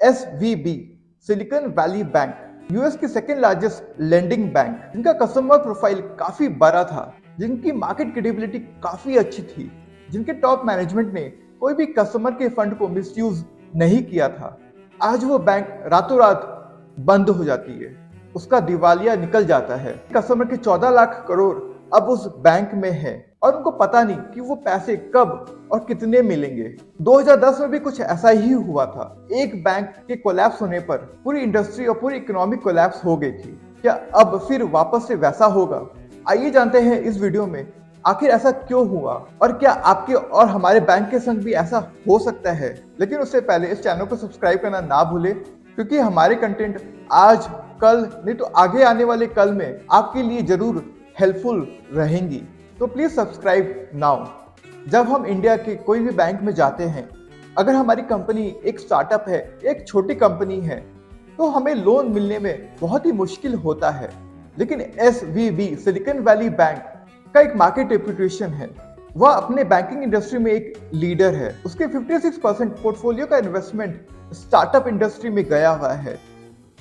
SVB silicon valley bank US की second largest lending bank, जिनका customer profile काफी बड़ा था, जिनकी मार्केट क्रेडिबिलिटी काफी अच्छी थी, जिनके टॉप मैनेजमेंट ने कोई भी कस्टमर के फंड को मिसयूज नहीं किया था। आज वो बैंक रातों रात बंद हो जाती है, उसका दिवालिया निकल जाता है। कस्टमर के 14 लाख करोड़ अब उस बैंक में है और उनको पता नहीं कि वो पैसे कब और कितने मिलेंगे। 2010 में भी कुछ ऐसा ही हुआ था। एक बैंक के कोलैप्स होने पर पूरी इंडस्ट्री और पूरी इकोनॉमी कोलैप्स हो गई थी। क्या अब फिर वापस से वैसा होगा? आइए जानते हैं इस वीडियो में आखिर ऐसा क्यों हुआ और क्या आपके और हमारे बैंक के संग भी ऐसा हो सकता है। लेकिन उससे पहले इस चैनल को सब्सक्राइब करना ना भूले, क्योंकि हमारे कंटेंट आज कल नहीं तो आगे आने वाले कल में आपके लिए जरूर हेल्पफुल रहेंगी। तो प्लीज सब्सक्राइब नाउ। जब हम इंडिया के कोई भी बैंक में जाते हैं, अगर हमारी कंपनी एक स्टार्टअप है, एक छोटी कंपनी है, तो हमें लोन मिलने में बहुत ही मुश्किल होता है। लेकिन SVB सिलिकॉन वैली बैंक का एक मार्केट रेपुटेशन है। वह अपने बैंकिंग इंडस्ट्री में एक लीडर है। उसके 56% पोर्टफोलियो का इन्वेस्टमेंट स्टार्टअप इंडस्ट्री में गया हुआ है।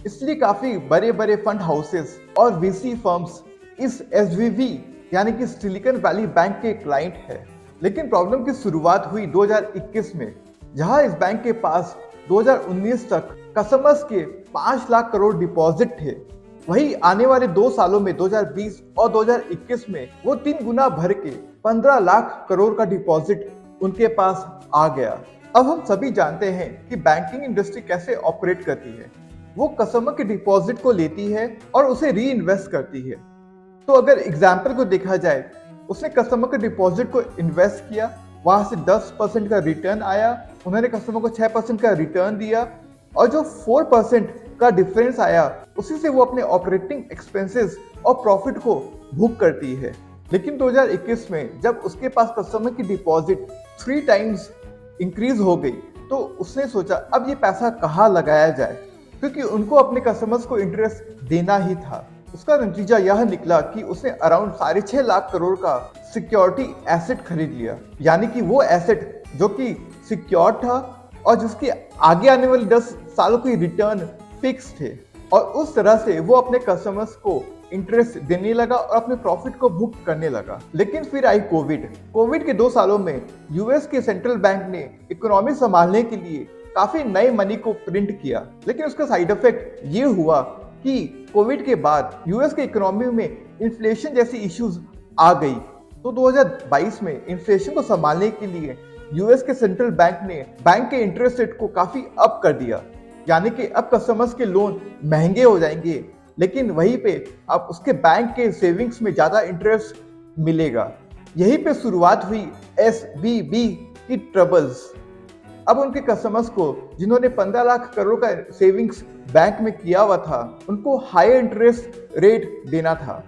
इसलिए काफी बड़े बड़े फंड हाउसेस और VC फर्म्स इस SVB यानी कि सिलिकॉन वैली बैंक के क्लाइंट है। लेकिन प्रॉब्लम की शुरुआत हुई 2021 में, जहां इस बैंक के पास 2019 तक कस्टमर्स के 5 लाख करोड़ डिपॉजिट थे। वही आने वाले 2 सालों में 2020 और 2021 में वो 3 गुना भर के 15 लाख करोड़ का डिपॉजिट उनके पास आ गया। अब हम सभी जानते हैं कि बैंकिंग इंडस्ट्री कैसे ऑपरेट करती है। वो कस्टमर के डिपॉजिट को लेती है और उसे री इन्वेस्ट करती है। तो अगर एग्जाम्पल को देखा जाए, उसने कस्टमर के डिपॉजिट को इन्वेस्ट किया, वहां से 10% का रिटर्न आया, उन्होंने कस्टमर को 6% का रिटर्न दिया और जो 4% का डिफरेंस आया उसी से वो अपने ऑपरेटिंग एक्सपेंसेस और प्रॉफिट को बुक करती है। लेकिन 2021 में जब उसके पास कस्टमर की डिपॉजिट 3 टाइम्स इंक्रीज हो गई, तो उसने सोचा अब ये पैसा कहाँ लगाया जाए, क्योंकि उनको अपने कस्टमर्स को इंटरेस्ट देना ही था। उसका नतीजा यह निकला कि उसने अराउंड 6.5 लाख करोड़ का सिक्योरिटी एसेट खरीद लिया, यानी कि वो एसेट जो कि सिक्योर था और जिसके आगे आने वाले 10 सालों के रिटर्न फिक्स थे। और उस तरह से वो अपने कस्टमर्स को इंटरेस्ट देने लगा और अपने प्रॉफिट को बुक करने लगा। लेकिन फिर आई कोविड के 2 सालों में यूएस के सेंट्रल बैंक ने इकोनॉमी संभालने के लिए काफी नए मनी को प्रिंट किया। लेकिन उसका साइड इफेक्ट ये हुआ कि कोविड के बाद यूएस के इकोनॉमी में इन्फ्लेशन जैसी इश्यूज आ गई। तो 2022 में इन्फ्लेशन को संभालने के लिए यूएस के सेंट्रल बैंक ने बैंक के इंटरेस्ट रेट को काफी अप कर दिया, यानी कि अब कस्टमर्स के लोन महंगे हो जाएंगे, लेकिन वहीं पे अब उसके बैंक के सेविंग्स में ज्यादा इंटरेस्ट मिलेगा। यहीं पे शुरुआत हुई SVB की ट्रबल्स। अब उनके कस्टमर्स को, जिन्होंने 15 लाख करोड़ का सेविंग्स बैंक में किया हुआ था, उनको हायर इंटरेस्ट रेट देना था।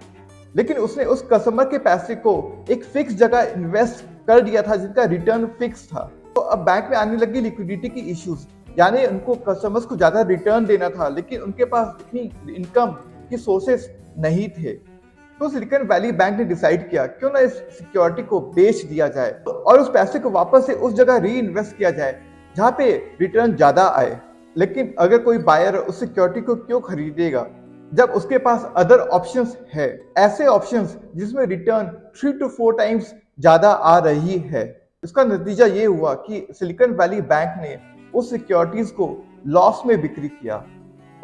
लेकिन उसने उस कस्टमर के पैसे को एक फिक्स जगह इन्वेस्ट कर दिया था जिनका रिटर्न फिक्स था। तो अब बैंक में आने लगी लिक्विडिटी की इश्यूज, यानी उनको कस्टमर्स को ज्यादा रिटर्न देना था, लेकिन उनके पास इतनी इनकम की सोर्सेस नहीं थे। तो सिलिकॉन वैली बैंक ने डिसाइड किया क्यों ना इस सिक्योरिटी को बेच दिया जाए और उस पैसे को वापस से उस जगह री इन्वेस्ट किया जाए जहां पे रिटर्न ज्यादा आए। लेकिन अगर कोई बायर उस सिक्योरिटी को क्यों खरीदेगा जब उसके पास अदर ऑप्शंस है, ऐसे ऑप्शंस जिसमें रिटर्न 3 to 4 टाइम्स ज्यादा आ रही है। इसका नतीजा ये हुआ कि सिलिकॉन वैली बैंक ने उस सिक्योरिटीज को लॉस में बिक्री किया।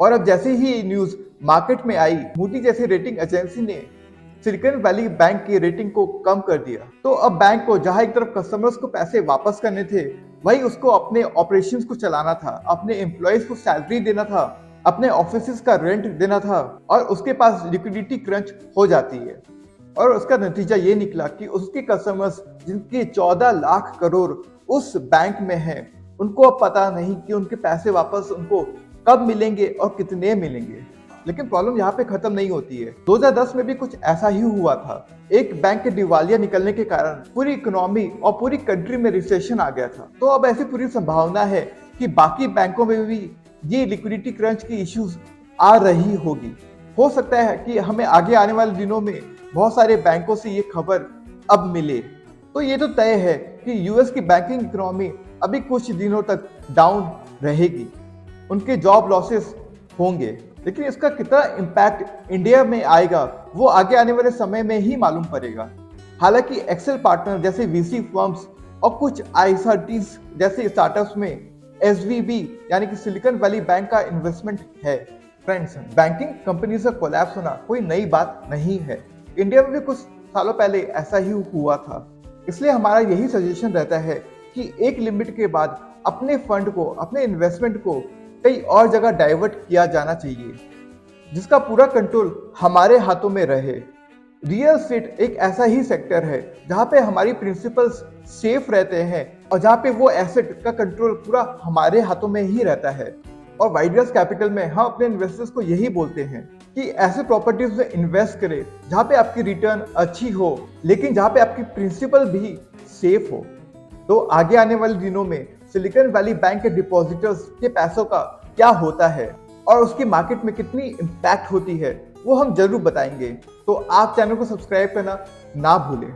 और अब जैसे ही न्यूज मार्केट में आई, मूडी जैसी रेटिंग एजेंसी ने सिलिकॉन वैली बैंक की रेटिंग को कम कर दिया। तो अब बैंक को जहां एक तरफ कस्टमर्स को पैसे वापस करने थे, वही उसको अपने ऑपरेशंस को चलाना था, अपने एम्प्लॉयज को सैलरी देना था, अपने ऑफिस का रेंट देना था, और उसके पास लिक्विडिटी क्रंच हो जाती है। और उसका नतीजा ये निकला कि उसके कस्टमर्स, जिनके 14 लाख करोड़ उस बैंक में हैं, उनको अब पता नहीं कि उनके पैसे वापस उनको कब मिलेंगे और कितने मिलेंगे। लेकिन प्रॉब्लम यहाँ पे खत्म नहीं होती है। 2010 में भी कुछ ऐसा ही हुआ था। एक बैंक के दिवालिया निकलने के कारण पूरी इकोनॉमी और पूरी कंट्री में रिसेशन आ गया था। तो अब ऐसी पूरी संभावना है कि बाकी बैंकों में भी ये लिक्विडिटी क्रंच की इश्यूज आ रही होगी। हो सकता है कि हमें आगे आने वाले दिनों में बहुत सारे बैंकों से ये खबर अब मिले। तो ये तो तय है कि यूएस की बैंकिंग इकोनॉमी अभी कुछ दिनों तक डाउन रहेगी। उनके जॉब लॉसेस होंगे, लेकिन इसका कितना इम्पैक्ट इंडिया में आएगा वो आगे आने वाले समय में ही मालूम पड़ेगा। हालांकि एक्सेल पार्टनर जैसे वीसी फर्म्स और कुछ आईएसआरटीज जैसे स्टार्टअप्स में एसवीबी यानी कि सिलिकॉन वैली बैंक का इन्वेस्टमेंट है। फ्रेंड्स, बैंकिंग कंपनी से कोलैप्स होना कोई नई बात नहीं है। इंडिया में भी कुछ सालों पहले ऐसा ही हुआ था। इसलिए हमारा यही सजेशन रहता है कि एक लिमिट के बाद अपने फंड को, अपने इन्वेस्टमेंट को कई और जगह डाइवर्ट किया जाना चाहिए, जिसका पूरा कंट्रोल हमारे हाथों में रहे। रियल एस्टेट एक ऐसा ही सेक्टर है जहां पे हमारी प्रिंसिपल्स सेफ रहते हैं और जहां पे वो एसेट का कंट्रोल पूरा हमारे हाथों में ही रहता है। और वाइडर्स कैपिटल में हम अपने इन्वेस्टर्स को यही बोलते हैं कि ऐसे प्रॉपर्टीज में इन्वेस्ट करें जहां पे आपकी रिटर्न अच्छी हो, लेकिन जहां पे आपकी प्रिंसिपल भी सेफ हो। तो आगे आने वाले दिनों में सिलिकॉन वैली बैंक के डिपॉजिटर्स के पैसों का क्या होता है और उसकी मार्केट में कितनी इम्पैक्ट होती है वो हम जरूर बताएंगे। तो आप चैनल को सब्सक्राइब करना ना भूलें।